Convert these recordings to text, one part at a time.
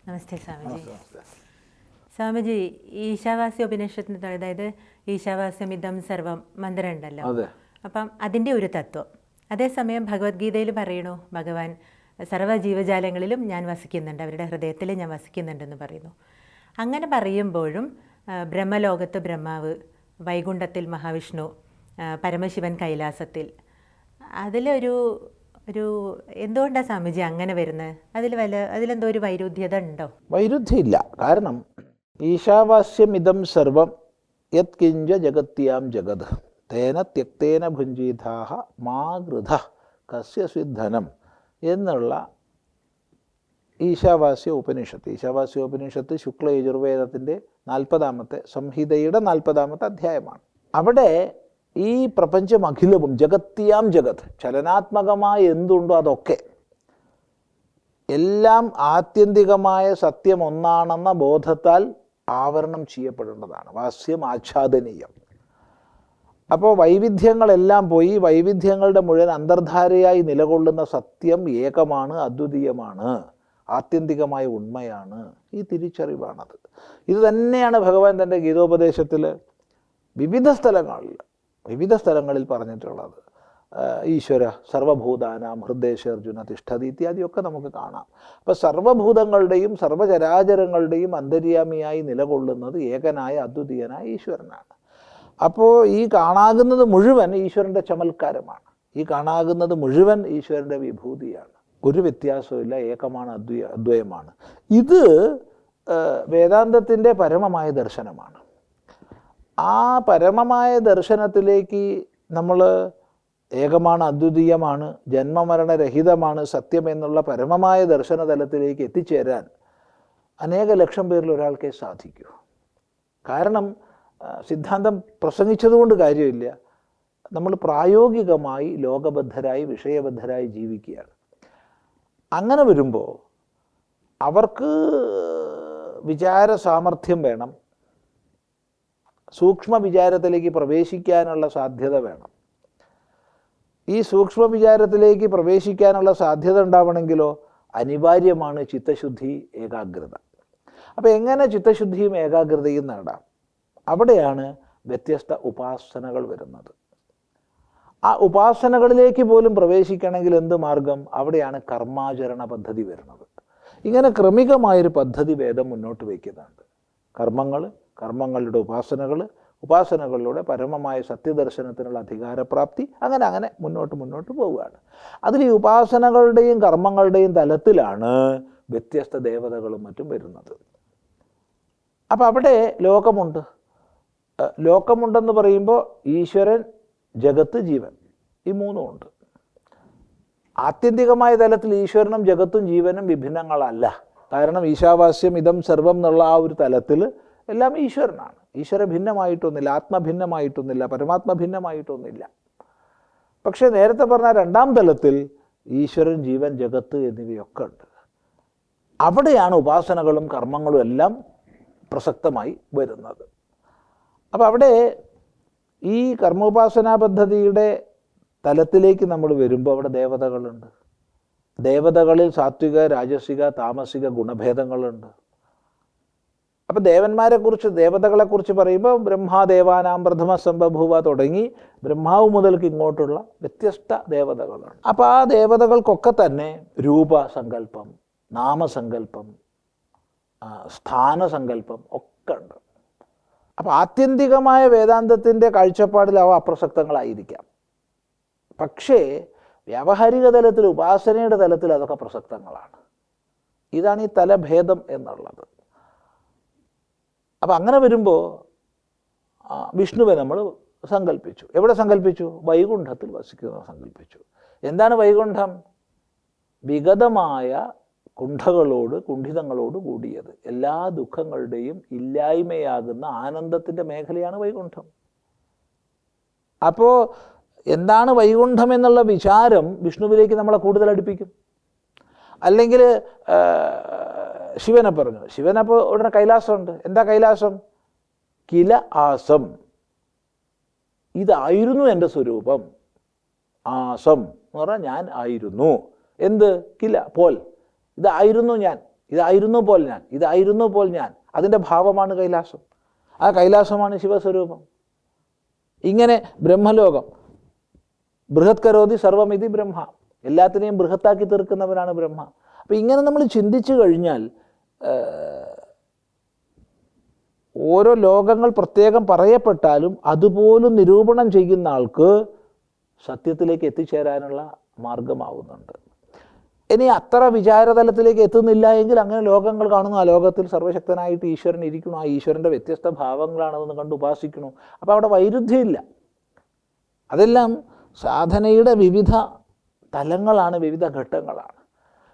നമസ്തേ സ്വാമിജി. നമസ്തേ. സ്വാമിജി, ഈശാവാസ്യ ഉപനിഷത്തിന് അതായത് ഈശാവാസ്യമിതം സർവം മന്ത്രം ഉണ്ടല്ലോ, അപ്പം അതിൻ്റെ ഒരു തത്വം. അതേസമയം ഭഗവത്ഗീതയിൽ പറയണു ഭഗവാൻ സർവ്വ ജീവജാലങ്ങളിലും ഞാൻ വസിക്കുന്നുണ്ട്, അവരുടെ ഹൃദയത്തിൽ ഞാൻ വസിക്കുന്നുണ്ടെന്ന് പറയുന്നു. അങ്ങനെ പറയുമ്പോഴും ബ്രഹ്മലോകത്ത് ബ്രഹ്മാവ്, വൈകുണ്ഠത്തിൽ മഹാവിഷ്ണു, പരമശിവൻ കൈലാസത്തിൽ, അതിലൊരു എന്തുകൊണ്ടാണ് സ്വാമിജി അങ്ങനെ വരുന്നത്? അതിലെന്തോ ഒരു വൈരുദ്ധ്യത ഉണ്ടോ? വൈരുദ്ധ്യമില്ല. കാരണം ഈശാവാസ്യമിതം സർവം യത് കിഞ്ച ജഗത്യാം ജഗത് തേന ത്യക്തേന ഭുഞ്ജീതാഹ മാ ഗൃധ കസ്യ സിദ്ധനം എന്നുള്ള ഈശാവാസ്യ ഉപനിഷത്ത് ശുക്ല യജുർവേദത്തിൻ്റെ 40ാമത്തെ സംഹിതയുടെ 40ാമത്തെ അധ്യായമാണ്. അവിടെ ഈ പ്രപഞ്ചമഖിലവും ജഗത്യാം ജഗത്, ചലനാത്മകമായ എന്തുണ്ടോ അതൊക്കെ, എല്ലാം ആത്യന്തികമായ സത്യം ഒന്നാണെന്ന ബോധത്താൽ ആവരണം ചെയ്യപ്പെടേണ്ടതാണ്. വാസ്യം ആച്ഛാദനീയം. അപ്പോൾ വൈവിധ്യങ്ങളെല്ലാം പോയി വൈവിധ്യങ്ങളുടെ മുഴുവൻ അന്തർധാരയായി നിലകൊള്ളുന്ന സത്യം ഏകമാണ്, അദ്വിതീയമാണ്, ആത്യന്തികമായ ഉണ്മയാണ്. ഈ തിരിച്ചറിവാണത്. ഇത് തന്നെയാണ് ഭഗവാൻ തൻ്റെ ഗീതോപദേശത്തിൽ വിവിധ സ്ഥലങ്ങളിൽ പറഞ്ഞിട്ടുള്ളത്. ഈശ്വര സർവഭൂതാനാം ഹൃദയർജുന തിഷ്ഠതി ഇത്യാദിയൊക്കെ നമുക്ക് കാണാം. അപ്പോൾ സർവഭൂതങ്ങളുടെയും സർവചരാചരങ്ങളുടെയും അന്തര്യാമിയായി നിലകൊള്ളുന്നത് ഏകനായ അദ്വിതീയനായ ഈശ്വരനാണ്. അപ്പോൾ ഈ കാണാകുന്നത് മുഴുവൻ ഈശ്വരൻ്റെ ചമൽക്കാരമാണ്. ഈ കാണാകുന്നത് മുഴുവൻ ഈശ്വരൻ്റെ വിഭൂതിയാണ്. ഒരു വ്യത്യാസമില്ല, ഏകമാണ്, അദ്വയമാണ്. ഇത് വേദാന്തത്തിൻ്റെ പരമമായ ദർശനമാണ്. ആ പരമമായ ദർശനത്തിലേക്ക് നമ്മൾ ഏകമാണ്, അദ്വിതീയമാണ്, ജന്മമരണരഹിതമാണ് സത്യം എന്നുള്ള പരമമായ ദർശന തലത്തിലേക്ക് എത്തിച്ചേരാൻ അനേക ലക്ഷം പേരിൽ ഒരാൾക്കേ സാധിക്കൂ. കാരണം സിദ്ധാന്തം പ്രസംഗിച്ചതുകൊണ്ട് കാര്യമില്ല, നമ്മൾ പ്രായോഗികമായി ലോകബദ്ധരായി വിഷയബദ്ധരായി ജീവിക്കുകയാണ്. അങ്ങനെ വരുമ്പോൾ അവർക്ക് വിചാര സാമർഥ്യം വേണം, സൂക്ഷ്മ വിചാരത്തിലേക്ക് പ്രവേശിക്കാനുള്ള സാധ്യത വേണം. ഈ സൂക്ഷ്മ വിചാരത്തിലേക്ക് പ്രവേശിക്കാനുള്ള സാധ്യത ഉണ്ടാവണമെങ്കിലോ അനിവാര്യമാണ് ചിത്തശുദ്ധി, ഏകാഗ്രത. അപ്പോൾ എങ്ങനെ ചിത്തശുദ്ധിയും ഏകാഗ്രതയും നേടാം? അവിടെയാണ് വ്യത്യസ്ത ഉപാസനകൾ വരുന്നത്. ആ ഉപാസനകളിലേക്ക് പോലും പ്രവേശിക്കണമെങ്കിൽ എന്ത് മാർഗം? അവിടെയാണ് കർമാചരണ പദ്ധതി വരുന്നത്. ഇങ്ങനെ ക്രമികമായൊരു പദ്ധതി വേദം മുന്നോട്ട് വയ്ക്കുന്നുണ്ട്. കർമ്മങ്ങളുടെ ഉപാസനകളിലൂടെ പരമമായ സത്യദർശനത്തിനുള്ള അധികാരപ്രാപ്തി, അങ്ങനെ മുന്നോട്ട് പോവുകയാണ്. അതിൽ ഈ ഉപാസനകളുടെയും കർമ്മങ്ങളുടെയും തലത്തിലാണ് വ്യത്യസ്ത ദേവതകളും മറ്റും വരുന്നത്. അപ്പം അവിടെ ലോകമുണ്ടെന്ന് പറയുമ്പോൾ ഈശ്വരൻ, ജഗത്ത്, ജീവൻ, ഈ മൂന്നുമുണ്ട്. ആത്യന്തികമായ തലത്തിൽ ഈശ്വരനും ജഗത്തും ജീവനും വിഭിന്നങ്ങളല്ല. കാരണം ഈശാവാസ്യം ഇതം സർവം എന്നുള്ള ആ ഒരു തലത്തിൽ എല്ലാം ഈശ്വരനാണ്. ഈശ്വര ഭിന്നമായിട്ടൊന്നില്ല, ആത്മഭിന്നമായിട്ടൊന്നില്ല, പരമാത്മ ഭിന്നമായിട്ടൊന്നില്ല. പക്ഷേ നേരത്തെ പറഞ്ഞ രണ്ടാം തലത്തിൽ ഈശ്വരൻ, ജീവൻ, ജഗത്ത് എന്നിവയൊക്കെ ഉണ്ട്. അവിടെയാണ് ഉപാസനകളും കർമ്മങ്ങളും എല്ലാം പ്രസക്തമായി വരുന്നത്. അപ്പം അവിടെ ഈ കർമ്മോപാസനാ പദ്ധതിയുടെ തലത്തിലേക്ക് നമ്മൾ വരുമ്പോൾ അവിടെ ദേവതകളുണ്ട്. ദേവതകളിൽ സാത്വിക, രാജസിക, താമസിക ഗുണഭേദങ്ങളുണ്ട്. അപ്പം ദേവതകളെക്കുറിച്ച് പറയുമ്പോൾ ബ്രഹ്മാദേവാനാം പ്രഥമ സംബഭൂവ തുടങ്ങി ബ്രഹ്മാവ് മുതൽക്ക് ഇങ്ങോട്ടുള്ള വ്യത്യസ്ത ദേവതകളാണ്. അപ്പോൾ ആ ദേവതകൾക്കൊക്കെ തന്നെ രൂപസങ്കല്പം, നാമസങ്കല്പം, സ്ഥാനസങ്കല്പം ഒക്കെ ഉണ്ട്. അപ്പോൾ ആത്യന്തികമായ വേദാന്തത്തിൻ്റെ കാഴ്ചപ്പാടിൽ അവ അപ്രസക്തങ്ങളായിരിക്കാം. പക്ഷേ വ്യാവഹാരിക തലത്തിൽ, ഉപാസനയുടെ തലത്തിൽ അതൊക്കെ പ്രസക്തങ്ങളാണ്. ഇതാണ് ഈ തലഭേദം എന്നുള്ളത്. അപ്പം അങ്ങനെ വരുമ്പോൾ വിഷ്ണുവെ നമ്മൾ സങ്കല്പിച്ചു. എവിടെ സങ്കല്പിച്ചു? വൈകുണ്ഠത്തിൽ വസിക്കുന്നത് സങ്കല്പിച്ചു. എന്താണ് വൈകുണ്ഠം? വിഗതമായ കുണ്ഠിതങ്ങളോട് കൂടിയത്, എല്ലാ ദുഃഖങ്ങളുടെയും ഇല്ലായ്മയാകുന്ന ആനന്ദത്തിൻ്റെ മേഖലയാണ് വൈകുണ്ഠം. അപ്പോൾ എന്താണ് വൈകുണ്ഠം എന്നുള്ള വിചാരം വിഷ്ണുവിലേക്ക് നമ്മളെ കൂടുതൽ അടുപ്പിക്കും. അല്ലെങ്കിൽ ശിവനെ പറഞ്ഞു, ശിവനപ്പോൾ ഉടനെ കൈലാസമുണ്ട്. എന്താ കൈലാസം? കില ആസം, ഇതായിരുന്നു എൻ്റെ സ്വരൂപം. ആസം എന്ന് പറഞ്ഞാൽ ഞാൻ ആയിരുന്നു. എന്ത്? കില, പോൽ, ഇതായിരുന്നു ഞാൻ. ഇതായിരുന്നു പോൽ ഞാൻ, ഇതായിരുന്നു പോൽ ഞാൻ. അതിൻ്റെ ഭാവമാണ് കൈലാസം. ആ കൈലാസമാണ് ശിവസ്വരൂപം. ഇങ്ങനെ ബ്രഹ്മലോകം ബൃഹത് കരോതി സർവമിതി ബ്രഹ്മ, എല്ലാത്തിനെയും ബൃഹത്താക്കി തീർക്കുന്നവനാണ് ബ്രഹ്മ. അപ്പം ഇങ്ങനെ നമ്മൾ ചിന്തിച്ചു കഴിഞ്ഞാൽ ഓരോ ലോകങ്ങൾ പ്രത്യേകം പറയപ്പെട്ടാലും അതുപോലും നിരൂപണം ചെയ്യുന്ന ആൾക്ക് സത്യത്തിലേക്ക് എത്തിച്ചേരാനുള്ള മാർഗമാവുന്നുണ്ട്. ഇനി അത്ര വിചാരതലത്തിലേക്ക് എത്തുന്നില്ല എങ്കിൽ അങ്ങനെ ലോകങ്ങൾ കാണുന്നു. ആ ലോകത്തിൽ സർവശക്തനായിട്ട് ഈശ്വരൻ ഇരിക്കുന്നു, ആ ഈശ്വരൻ്റെ വ്യത്യസ്ത ഭാവങ്ങളാണെന്ന് കണ്ട് ഉപാസിക്കുന്നു. അപ്പോൾ അവിടെ വൈരുദ്ധ്യമില്ല. അതെല്ലാം സാധനയുടെ വിവിധ തലങ്ങളാണ്, വിവിധ ഘട്ടങ്ങളാണ്.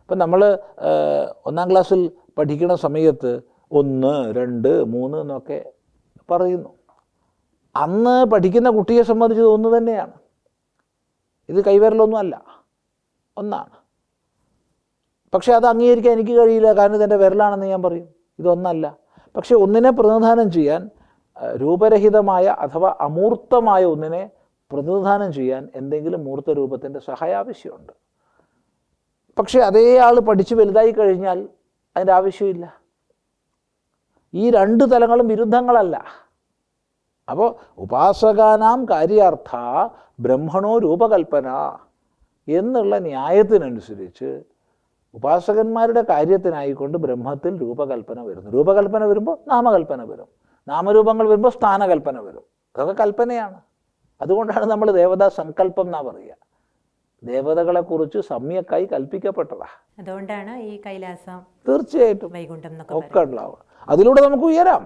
ഇപ്പം നമ്മൾ 1-ാം ക്ലാസ്സിൽ പഠിക്കുന്ന സമയത്ത് 1, 2, 3 എന്നൊക്കെ പറയുന്നു. അന്ന് പഠിക്കുന്ന കുട്ടിയെ സംബന്ധിച്ച് ഒന്ന് തന്നെയാണ്. ഇത് കൈവിരലൊന്നുമല്ല, ഒന്നാണ്. പക്ഷെ അത് അംഗീകരിക്കാൻ എനിക്ക് കഴിയില്ല, കാരണം ഇതെൻ്റെ വിരലാണെന്ന് ഞാൻ പറയും. ഇതൊന്നല്ല. പക്ഷെ ഒന്നിനെ പ്രതിനിധാനം ചെയ്യാൻ, രൂപരഹിതമായ അഥവാ അമൂർത്തമായ ഒന്നിനെ പ്രതിനിധാനം ചെയ്യാൻ എന്തെങ്കിലും മൂർത്ത രൂപത്തിൻ്റെ സഹായം ആവശ്യമുണ്ട്. പക്ഷെ അതേ ആൾ പഠിച്ച് വലുതായി കഴിഞ്ഞാൽ അതിൻ്റെ ആവശ്യമില്ല. ഈ രണ്ട് തലങ്ങളും വിരുദ്ധങ്ങളല്ല. അപ്പോൾ ഉപാസകാനാം കാര്യാർത്ഥ ബ്രഹ്മണോ രൂപകൽപ്പന എന്നുള്ള ന്യായത്തിനനുസരിച്ച് ഉപാസകന്മാരുടെ കാര്യത്തിനായിക്കൊണ്ട് ബ്രഹ്മത്തിൽ രൂപകൽപ്പന വരുന്നു. രൂപകൽപ്പന വരുമ്പോൾ നാമകൽപ്പന വരും, നാമരൂപങ്ങൾ വരുമ്പോൾ സ്ഥാനകൽപ്പന വരും. അതൊക്കെ കൽപ്പനയാണ്. അതുകൊണ്ടാണ് നമ്മൾ ദേവതാ സങ്കല്പം എന്നാ പറയുക. ദേവതകളെക്കുറിച്ച് സമ്യക്കായി കൽപ്പിക്കപ്പെട്ടതാ. അതുകൊണ്ടാണ് ഈ കൈലാസം തീർച്ചയായിട്ടും വൈകുണ്ഠം ഒക്കെ ഉണ്ടാവുക. അതിലൂടെ നമുക്ക് ഉയരാം.